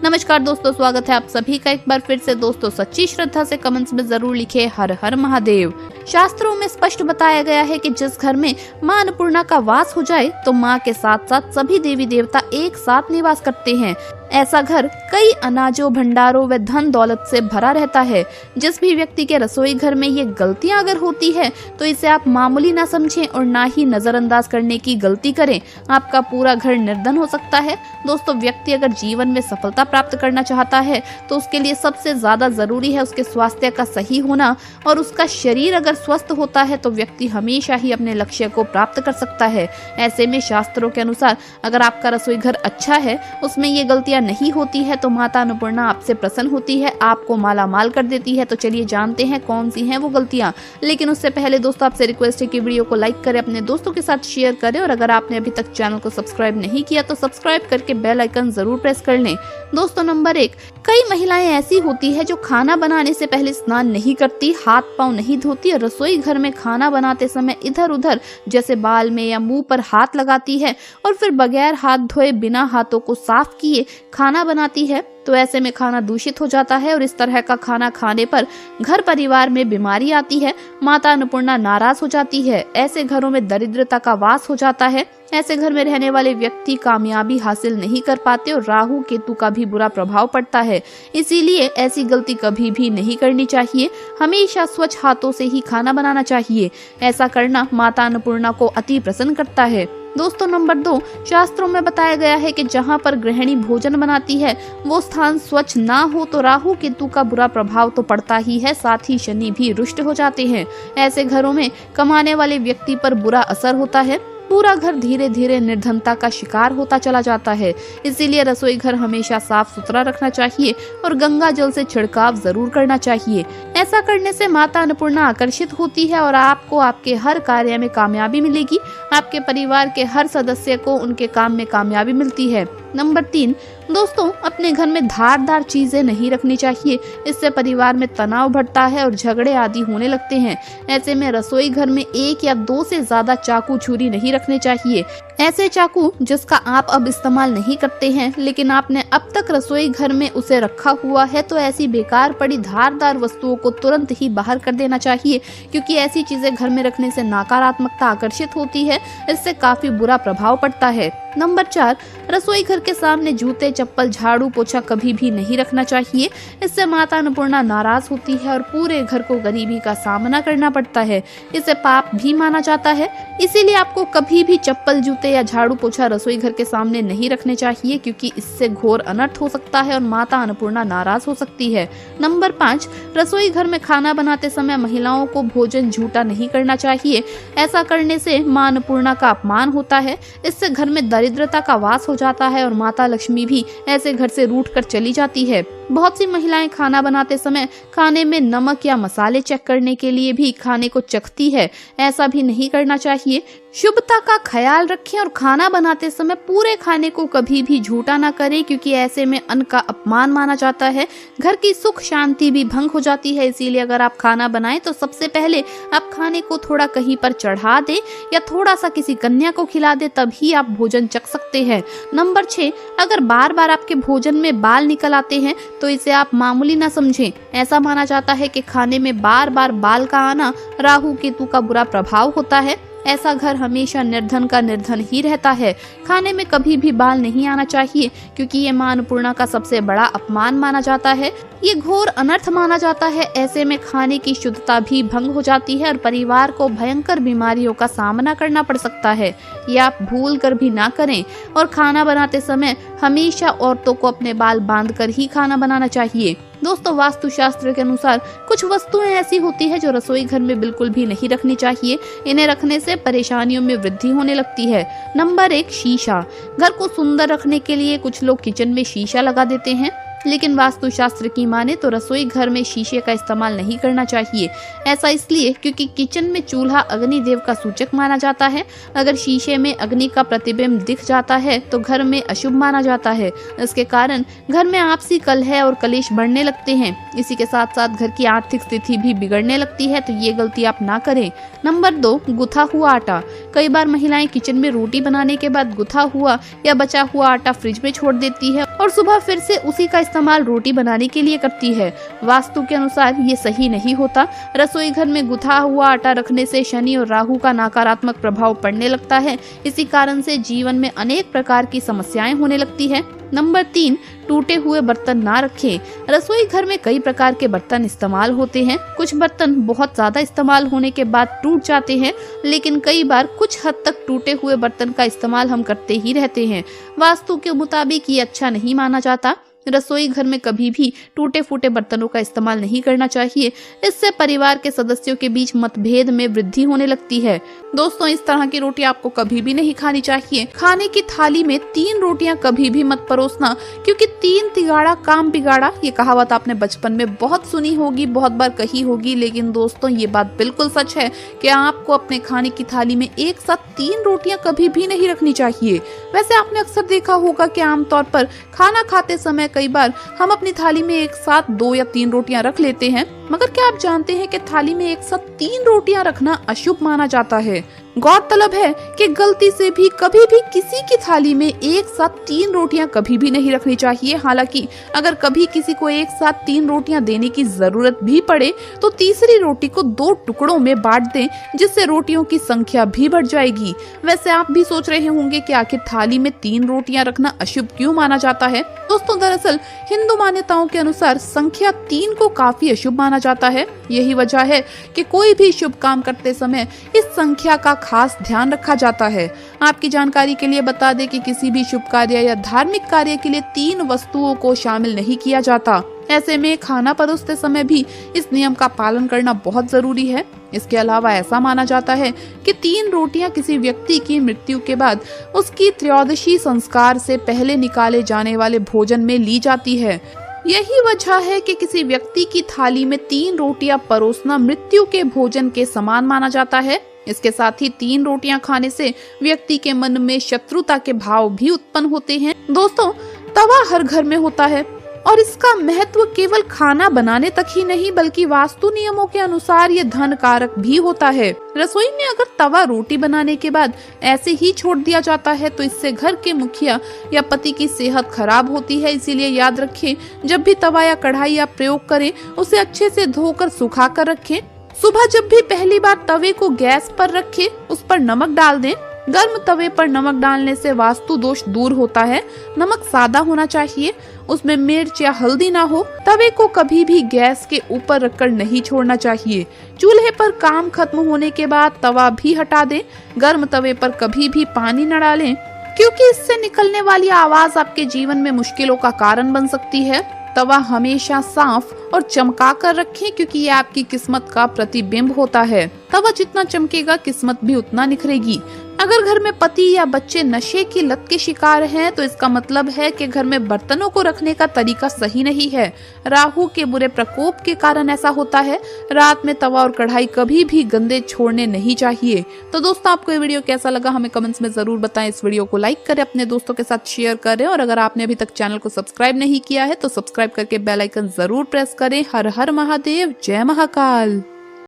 नमस्कार दोस्तों, स्वागत है आप सभी का एक बार फिर से। दोस्तों सच्ची श्रद्धा से कमेंट्स में जरूर लिखे हर हर महादेव। शास्त्रों में स्पष्ट बताया गया है कि जिस घर में मां अन्नपूर्णा का वास हो जाए तो मां के साथ साथ सभी देवी देवता एक साथ निवास करते हैं। ऐसा घर कई अनाजों, भंडारों व धन दौलत से भरा रहता है। जिस भी व्यक्ति के रसोई घर में ये गलतियां अगर होती है तो इसे आप मामूली ना समझें और ना ही नजरअंदाज करने की गलती करें। आपका पूरा घर निर्धन हो सकता है। दोस्तों, व्यक्ति अगर जीवन में सफलता प्राप्त करना चाहता है तो उसके लिए सबसे ज्यादा जरूरी है उसके स्वास्थ्य का सही होना, और उसका शरीर अगर स्वस्थ होता है तो व्यक्ति हमेशा ही अपने लक्ष्य को प्राप्त कर सकता है। ऐसे में शास्त्रों के अनुसार अगर आपका रसोई घर अच्छा है, उसमें ये गलतियां नहीं होती है, तो माता अन्नपूर्णा आपसे प्रसन्न होती है, आपको माला माल कर देती है। तो चलिए जानते हैं कौन सी हैं वो गलतियां। लेकिन उससे पहले दोस्तों आपसे रिक्वेस्ट है कि वीडियो को लाइक करें, अपने दोस्तों के साथ शेयर करें, और अगर आपने अभी तक चैनल को सब्सक्राइब नहीं किया तो सब्सक्राइब करके बेल आइकन जरूर प्रेस कर लें। दोस्तों नंबर 1, कई महिलाएं ऐसी होती है जो खाना बनाने से पहले स्नान नहीं करती, हाथ पांव नहीं धोती और रसोई घर में खाना बनाते समय इधर उधर जैसे बाल में या मुंह पर हाथ लगाती है और फिर बगैर हाथ धोए बिना हाथों को साफ किए खाना बनाती है। तो ऐसे में खाना दूषित हो जाता है और इस तरह का खाना खाने पर घर परिवार में बीमारी आती है। माता अन्नपूर्णा नाराज हो जाती है। ऐसे घरों में दरिद्रता का वास हो जाता है। ऐसे घर में रहने वाले व्यक्ति कामयाबी हासिल नहीं कर पाते और राहु केतु का भी बुरा प्रभाव पड़ता है। इसीलिए ऐसी गलती कभी भी नहीं करनी चाहिए। हमेशा स्वच्छ हाथों से ही खाना बनाना चाहिए। ऐसा करना माता अन्नपूर्णा को अति प्रसन्न करता है। दोस्तों नंबर 2, शास्त्रों में बताया गया है कि जहाँ पर गृहिणी भोजन बनाती है वो स्थान स्वच्छ ना हो तो राहु केतु का बुरा प्रभाव तो पड़ता ही है, साथ ही शनि भी रुष्ट हो जाते हैं। ऐसे घरों में कमाने वाले व्यक्ति पर बुरा असर होता है। पूरा घर धीरे धीरे निर्धनता का शिकार होता चला जाता है। इसीलिए रसोई घर हमेशा साफ सुथरा रखना चाहिए और गंगा जल से छिड़काव जरूर करना चाहिए। ऐसा करने से माता अन्नपूर्णा आकर्षित होती है और आपको आपके हर कार्य में कामयाबी मिलेगी। आपके परिवार के हर सदस्य को उनके काम में कामयाबी मिलती है। नंबर 3, दोस्तों अपने घर में धारदार चीजें नहीं रखनी चाहिए। इससे परिवार में तनाव बढ़ता है और झगड़े आदि होने लगते हैं। ऐसे में रसोई घर में 1 या 2 से ज्यादा चाकू छुरी नहीं रखने चाहिए। ऐसे चाकू जिसका आप अब इस्तेमाल नहीं करते हैं लेकिन आपने अब तक रसोई घर में उसे रखा हुआ है, तो ऐसी बेकार पड़ी धारदार वस्तुओं को तुरंत ही बाहर कर देना चाहिए, क्योंकि ऐसी चीजें घर में रखने से नकारात्मकता आकर्षित होती है। इससे काफी बुरा प्रभाव पड़ता है। नंबर 4, रसोई घर के सामने जूते, चप्पल, झाड़ू, पोछा कभी भी नहीं रखना चाहिए। इससे माता अन्नपूर्णा नाराज होती है और पूरे घर को गरीबी का सामना करना पड़ता है। इसे पाप भी माना जाता है। इसीलिए आपको कभी भी चप्पल, जूते या झाड़ू पोछा रसोई घर के सामने नहीं रखने चाहिए, क्योंकि इससे घोर अनर्थ हो सकता है और माता अन्नपूर्णा नाराज हो सकती है। नंबर 5, रसोई घर में खाना बनाते समय महिलाओं को भोजन झूठा नहीं करना चाहिए। ऐसा करने से मां अन्नपूर्णा का अपमान होता है। इससे घर में दरिद्रता का वास हो जाता है और माता लक्ष्मी भी ऐसे घर से रूठ कर चली जाती है। बहुत सी महिलाएं खाना बनाते समय खाने में नमक या मसाले चेक करने के लिए भी खाने को चखती है। ऐसा भी नहीं करना चाहिए। शुभता का ख्याल रखें और खाना बनाते समय पूरे खाने को कभी भी झूठा ना करें, क्योंकि ऐसे में अन्न का अपमान माना जाता है। घर की सुख शांति भी भंग हो जाती है। इसीलिए अगर आप खाना बनाएं तो सबसे पहले आप खाने को थोड़ा कहीं पर चढ़ा दें या थोड़ा सा किसी कन्या को खिला दें, तभी आप भोजन चख सकते हैं। नंबर 6, अगर बार बार आपके भोजन में बाल निकल आते हैं तो इसे आप मामूली ना समझें। ऐसा माना जाता है कि खाने में बार बार बाल का आना राहु केतु का बुरा प्रभाव होता है। ऐसा घर हमेशा निर्धन का निर्धन ही रहता है। खाने में कभी भी बाल नहीं आना चाहिए, क्योंकि ये मां अन्नपूर्णा का सबसे बड़ा अपमान माना जाता है। ये घोर अनर्थ माना जाता है। ऐसे में खाने की शुद्धता भी भंग हो जाती है और परिवार को भयंकर बीमारियों का सामना करना पड़ सकता है। ये आप भूल कर भी ना करें। और खाना बनाते समय हमेशा औरतों को अपने बाल बांध कर ही खाना बनाना चाहिए। दोस्तों वास्तुशास्त्र के अनुसार कुछ वस्तुएं ऐसी होती है जो रसोई घर में बिल्कुल भी नहीं रखनी चाहिए। इन्हें रखने से परेशानियों में वृद्धि होने लगती है। नंबर 1, शीशा। घर को सुंदर रखने के लिए कुछ लोग किचन में शीशा लगा देते हैं। लेकिन वास्तुशास्त्र की माने तो रसोई घर में शीशे का इस्तेमाल नहीं करना चाहिए। ऐसा इसलिए क्योंकि किचन में चूल्हा अग्नि देव का सूचक माना जाता है। अगर शीशे में अग्नि का प्रतिबिंब दिख जाता है तो घर में अशुभ माना जाता है। इसके कारण घर में आपसी कलह और कलेश बढ़ने लगते हैं। इसी के साथ साथ घर की आर्थिक स्थिति भी बिगड़ने लगती है, तो ये गलती आप ना करें। नंबर 2, गुथा हुआ आटा। कई बार महिलाएं किचन में रोटी बनाने के बाद गुथा हुआ या बचा हुआ आटा फ्रिज में छोड़ देती है और सुबह फिर से उसी का इस्तेमाल रोटी बनाने के लिए करती है। वास्तु के अनुसार ये सही नहीं होता। रसोई घर में गुथा हुआ आटा रखने से शनि और राहु का नकारात्मक प्रभाव पड़ने लगता है। इसी कारण से जीवन में अनेक प्रकार की समस्याएं होने लगती है। नंबर 3, टूटे हुए बर्तन ना रखें। रसोई घर में कई प्रकार के बर्तन इस्तेमाल होते हैं। कुछ बर्तन बहुत ज्यादा इस्तेमाल होने के बाद टूट जाते हैं, लेकिन कई बार कुछ हद तक टूटे हुए बर्तन का इस्तेमाल हम करते ही रहते हैं। वास्तु के मुताबिक ये अच्छा नहीं माना जाता। रसोई घर में कभी भी टूटे फूटे बर्तनों का इस्तेमाल नहीं करना चाहिए। इससे परिवार के सदस्यों के बीच मतभेद में वृद्धि होने लगती है। दोस्तों, इस तरह की रोटी आपको कभी भी नहीं खानी चाहिए। खाने की थाली में 3 रोटियां कभी भी मत परोसना, क्योंकि 3 तिगाड़ा काम बिगाड़ा। ये कहावत आपने बचपन में बहुत सुनी होगी, बहुत बार कही होगी, लेकिन दोस्तों ये बात बिल्कुल सच है कि आपको अपने खाने की थाली में एक साथ 3 रोटियां कभी भी नहीं रखनी चाहिए। वैसे आपने अक्सर देखा होगा कि आमतौर पर खाना खाते समय कई बार हम अपनी थाली में एक साथ 2 या 3 रोटियां रख लेते हैं, मगर क्या आप जानते हैं कि थाली में एक साथ 3 रोटियां रखना अशुभ माना जाता है। गौरतलब है कि गलती से भी कभी भी किसी की थाली में एक साथ 3 रोटियां कभी भी नहीं रखनी चाहिए। हालांकि अगर कभी किसी को एक साथ 3 रोटियां देने की जरूरत भी पड़े तो तीसरी रोटी को 2 टुकड़ों में बांट दें, जिससे रोटियों की संख्या भी बढ़ जाएगी। वैसे आप भी सोच रहे होंगे कि आखिर थाली में 3 रोटियां रखना अशुभ क्यों माना जाता है। दोस्तों, दरअसल हिंदू मान्यताओं के अनुसार संख्या 3 को काफी अशुभ माना जाता है। यही वजह है कि कोई भी शुभ काम करते समय इस संख्या का खास ध्यान रखा जाता है। आपकी जानकारी के लिए बता दें कि किसी भी शुभ कार्य या धार्मिक कार्य के लिए 3 वस्तुओं को शामिल नहीं किया जाता। ऐसे में खाना परोसते समय भी इस नियम का पालन करना बहुत जरूरी है। इसके अलावा ऐसा माना जाता है कि 3 रोटियां किसी व्यक्ति की मृत्यु के बाद उसकी त्रयोदशी संस्कार से पहले निकाले जाने वाले भोजन में ली जाती है। यही वजह है कि किसी व्यक्ति की थाली में 3 रोटियां परोसना मृत्यु के भोजन के समान माना जाता है। इसके साथ ही 3 रोटियां खाने से व्यक्ति के मन में शत्रुता के भाव भी उत्पन्न होते हैं। दोस्तों, तवा हर घर में होता है और इसका महत्व केवल खाना बनाने तक ही नहीं बल्कि वास्तु नियमों के अनुसार ये धन कारक भी होता है। रसोई में अगर तवा रोटी बनाने के बाद ऐसे ही छोड़ दिया जाता है तो इससे घर के मुखिया या पति की सेहत खराब होती है। इसीलिए याद रखें, जब भी तवा या कढ़ाई आप प्रयोग करें उसे अच्छे से धोकर सुखा कर रखें। सुबह जब भी पहली बार तवे को गैस पर रखें, उस पर नमक डाल दें। गर्म तवे पर नमक डालने से वास्तु दोष दूर होता है। नमक सादा होना चाहिए, उसमें मिर्च या हल्दी ना हो। तवे को कभी भी गैस के ऊपर रखकर नहीं छोड़ना चाहिए। चूल्हे पर काम खत्म होने के बाद तवा भी हटा दें। गर्म तवे पर कभी भी पानी न डालें, क्योंकि इससे निकलने वाली आवाज आपके जीवन में मुश्किलों का कारण बन सकती है। तवा हमेशा साफ और चमका कर रखें, क्योंकि ये आपकी किस्मत का प्रतिबिंब होता है। तवा जितना चमकेगा किस्मत भी उतना निखरेगी। अगर घर में पति या बच्चे नशे की लत के शिकार हैं तो इसका मतलब है कि घर में बर्तनों को रखने का तरीका सही नहीं है। राहु के बुरे प्रकोप के कारण ऐसा होता है। रात में तवा और कढ़ाई कभी भी गंदे छोड़ने नहीं चाहिए। तो दोस्तों, आपको ये वीडियो कैसा लगा हमें कमेंट्स में जरूर बताएं। इस वीडियो को लाइक करें, अपने दोस्तों के साथ शेयर करें और अगर आपने अभी तक चैनल को सब्सक्राइब नहीं किया है तो सब्सक्राइब करके बेल आइकन जरूर प्रेस करें। हर हर महादेव, जय महाकाल।